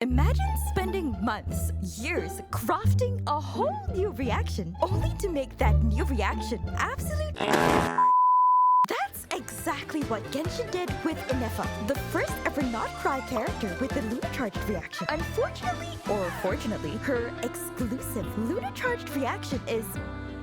Imagine spending months, years, crafting a whole new reaction, only to make that new reaction absolute. That's exactly what Genshin did with Ineffa, the first ever not cry character with the Lunar Charged reaction. Unfortunately, or fortunately, her exclusive Lunar Charged reaction is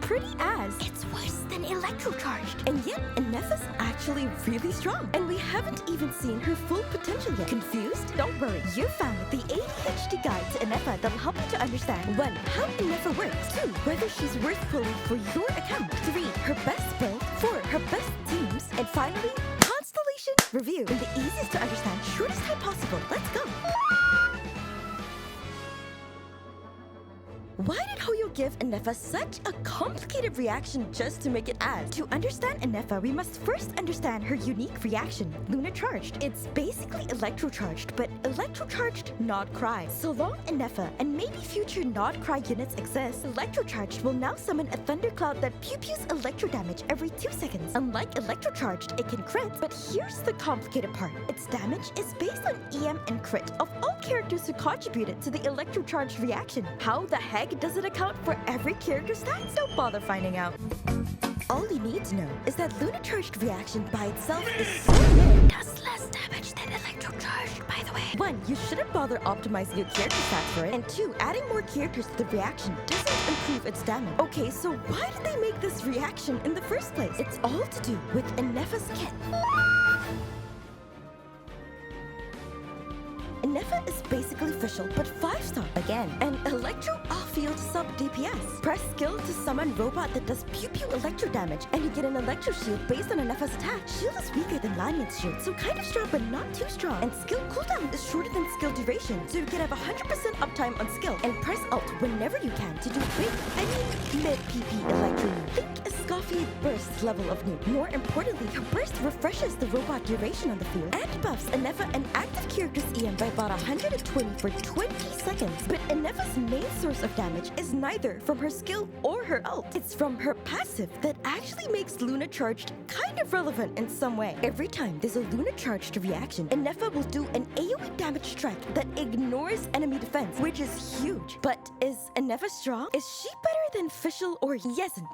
pretty ass. It's worse than Electro Charged. And yet, Ineffa's actually really strong. And we haven't even seen her full potential yet. Confused? Don't worry. You found the ADHD guide to Ineffa that'll help you to understand 1. How Ineffa works. 2. Whether she's worth pulling for your account. 3. Her best build. 4. Her best teams. And finally, Constellation review in the easiest to understand, shortest time possible. Let's go! Why did Hoyo give Ineffa such a complicated reaction just to make it as? To understand Ineffa, we must first understand her unique reaction, Lunar Charged. It's basically Electro Charged, but Electro Charged not cry. So long Ineffa and maybe future not cry units exist, Electro Charged will now summon a thundercloud that pew-pews electro damage every 2 seconds. Unlike Electro Charged, it can crit, but here's the complicated part. Its damage is based on EM and crit of all characters who contributed to the Electro Charged reaction. How the heck does it account for every character's stats? Don't bother finding out. All you need to know is that Lunar Charged reaction by itself is so mid. Does less damage than Electro Charged, by the way. 1. You shouldn't bother optimizing your character stats for it. And 2. Adding more characters to the reaction doesn't improve its damage. Okay, so why did they make this reaction in the first place? It's all to do with Ineffa's kit. Ineffa is basically official, but 5-star again. An Electro off-field sub DPS. Press skill to summon robot that does pew-pew electro damage, and you get an Electro shield based on Ineffa's attack. Shield is weaker than Lanyard's shield, so kind of strong but not too strong. And skill cooldown is shorter than skill duration, so you can have 100% uptime on skill. And press alt whenever you can to do big, mid PP Electro move. Think a Scoffy burst level of noob. More importantly, her burst refreshes the robot duration on the field and buffs Ineffa an active character's EM by about 120 for 20 seconds. But Ineffa's main source of damage is neither from her skill or her ult. It's from her passive that actually makes Lunar Charged kind of relevant in some way. Every time there's a Lunar Charged reaction, Ineffa will do an AoE damage strike that ignores enemy defense, which is huge. But is Ineffa strong? Is she better than Fischl or Yesn't?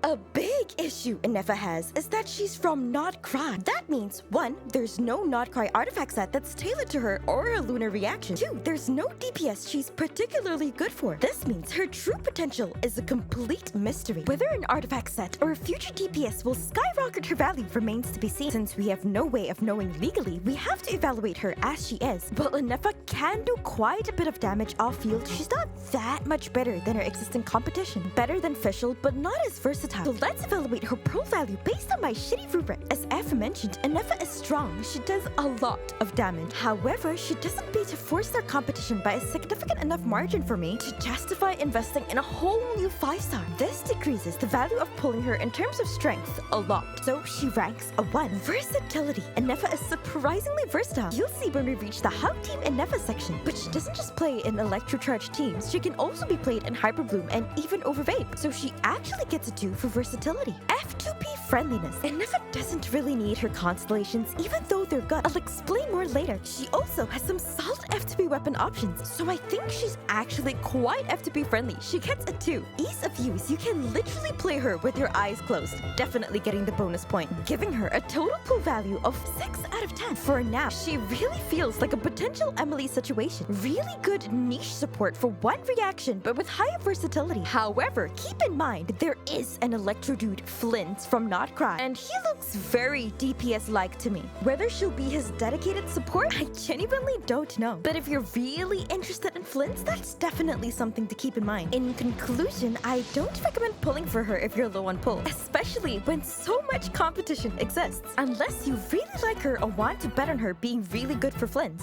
A big issue Ineffa has is that she's from Not Cry. That means 1. There's no Not Cry artifact set that's tailored to her or her Lunar reaction. 2. There's no DPS she's particularly good for. This means her true potential is a complete mystery. Whether an artifact set or a future DPS will skyrocket her value remains to be seen. Since we have no way of knowing legally, we have to evaluate her as she is. While Ineffa can do quite a bit of damage off-field, she's not that much better than her existing competition. Better than Fischl, but not as versatile. So let's evaluate her pro value based on my shitty rubric. As aforementioned, Ineffa is strong. She does a lot of damage. However, she doesn't beat her 4-star competition by a significant enough margin for me to justify investing in a whole new 5-star. This decreases the value of pulling her in terms of strength a lot. So she ranks a 1. Versatility. Ineffa is surprisingly versatile. You'll see when we reach the How Team Ineffa section. But she doesn't just play in Electro Charged teams. She can also be played in Hyper Bloom and even over Vape. So she actually gets a 2 for versatility. F2P friendliness. Ineffa doesn't really need her Constellations, even though they're good. I'll explain more later. She also has some solid F2P weapon options, so I think she's actually quite F2P friendly. She gets a 2. Ease of use. You can literally play her with your eyes closed, definitely getting the bonus point, giving her a total pull value of 6 out of 10. For now, she really feels like a potential Emily situation. Really good niche support for one reaction, but with higher versatility. However, keep in mind, there is an Electro dude, Flint, from Not Cry, and he looks very DPS-like to me. Whether she'll be his dedicated support, I genuinely don't know. But if you're really interested in Flint, that's definitely something to keep in mind. In conclusion, I don't recommend pulling for her if you're low on pull, especially when so much competition exists, unless you really like her or want to bet on her being really good for Flint.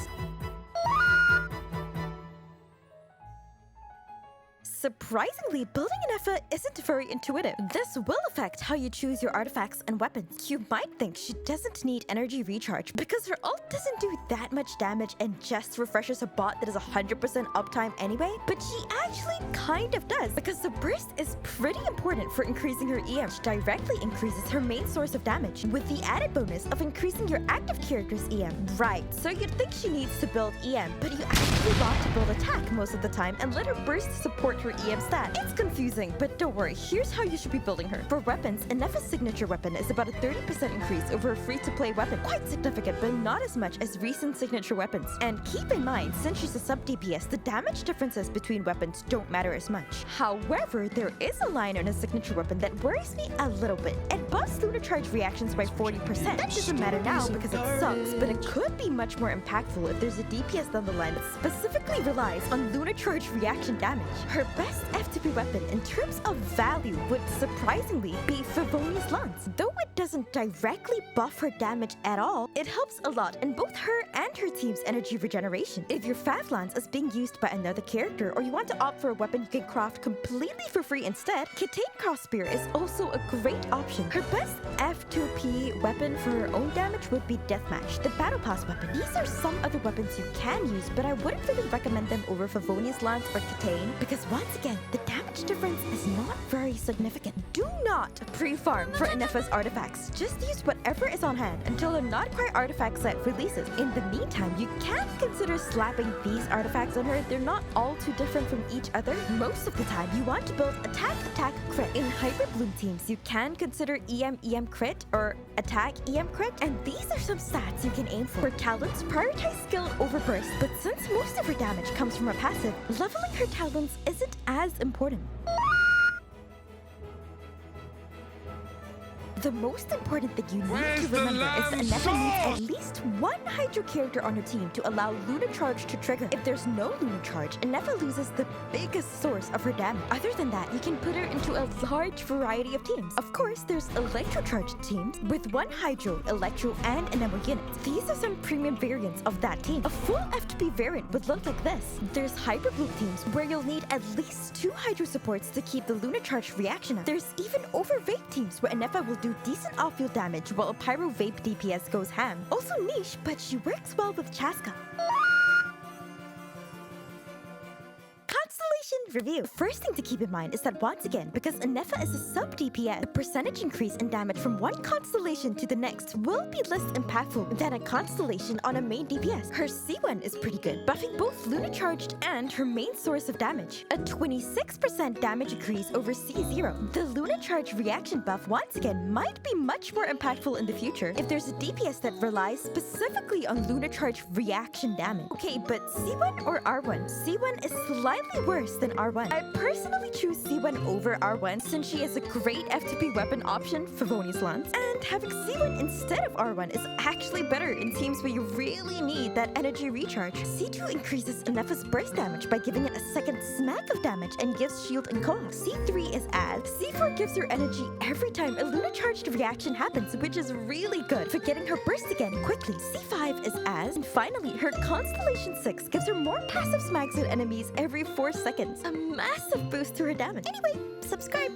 surprisingly, building Ineffa isn't very intuitive. This will affect how you choose your artifacts and weapons. You might think she doesn't need energy recharge because her ult doesn't do that much damage and just refreshes a bot that is 100% uptime anyway, but she actually kind of does because the burst is pretty important for increasing her EM, which directly increases her main source of damage, with the added bonus of increasing your active character's EM. Right, so you'd think she needs to build EM, but you actually want to build attack most of the time and let her burst support her EM stat. It's confusing, but don't worry, here's how you should be building her. For weapons, Ineffa's signature weapon is about a 30% increase over a free-to-play weapon. Quite significant, but not as much as recent signature weapons. And keep in mind, since she's a sub-DPS, the damage differences between weapons don't matter as much. However, there is a line on a signature weapon that worries me a little bit. It buffs Lunar charge reactions by 40%. That doesn't matter now because it sucks, but it could be much more impactful if there's a DPS down the line that specifically relies on Lunar charge reaction damage. Her best FTP weapon in terms of value would surprisingly be Favonius Lance. Though it doesn't directly buff her damage at all, it helps a lot in both her and her team's energy regeneration. If your Fav Lance is being used by another character or you want to opt for a weapon you can craft completely for free instead, Kitane Crossspear is also a great option. Her best F2P weapon for her own damage would be Deathmatch, the Battle Pass weapon. These are some other weapons you can use, but I wouldn't really recommend them over Favonius Lance or Kitane because once again, the damage difference is not very significant. Do not pre-farm for Ineffa's artifacts. Just use whatever is on hand until a Not Cry artifact set releases. In the meantime, you can consider slapping these artifacts on her. They're not all too different from each other. Most of the time, you want to build attack, attack, crit. In Hyper Bloom teams, you can consider EM crit or attack EM crit, and these are some stats you can aim for. For talents, prioritize skill over burst, but since most of her damage comes from a passive, leveling her talents isn't as important. The most important thing you need to remember is that Ineffa needs at least one Hydro character on her team to allow Lunar Charge to trigger. If there's no Lunar Charge, Ineffa loses the biggest source of her damage. Other than that, you can put her into a large variety of teams. Of course, there's Electro Charge teams with one Hydro, Electro, and Enemo units. These are some premium variants of that team. A full FTP variant would look like this. There's Hyper Blue teams where you'll need at least 2 Hydro supports to keep the Lunar Charge reaction up. There's even Over Vape teams where Ineffa will do decent off-field damage while a Pyro Vape DPS goes ham. Also niche, but she works well with Chaska. Constellation review. First thing to keep in mind is that once again, because Ineffa is a sub-DPS, the percentage increase in damage from one constellation to the next will be less impactful than a constellation on a main DPS. Her C1 is pretty good, buffing both Lunar Charged and her main source of damage. A 26% damage increase over C0. The Lunar Charge reaction buff once again might be much more impactful in the future if there's a DPS that relies specifically on Lunar Charge reaction damage. Okay, but C1 or R1? C1 is slightly worse than R1. I personally choose C1 over R1 since she is a great FTP weapon option for Favonius Lance, and having C1 instead of R1 is actually better in teams where you really need that energy recharge. C2 increases Ineffa's burst damage by giving it a second smack of damage and gives shield and co-op. C3 is as. C4 gives her energy every time a Lunar Charged reaction happens, which is really good for getting her burst again quickly. C5 is as. And finally, her Constellation 6 gives her more passive smacks at enemies every 4 seconds. A massive boost to her damage. Anyway, subscribe.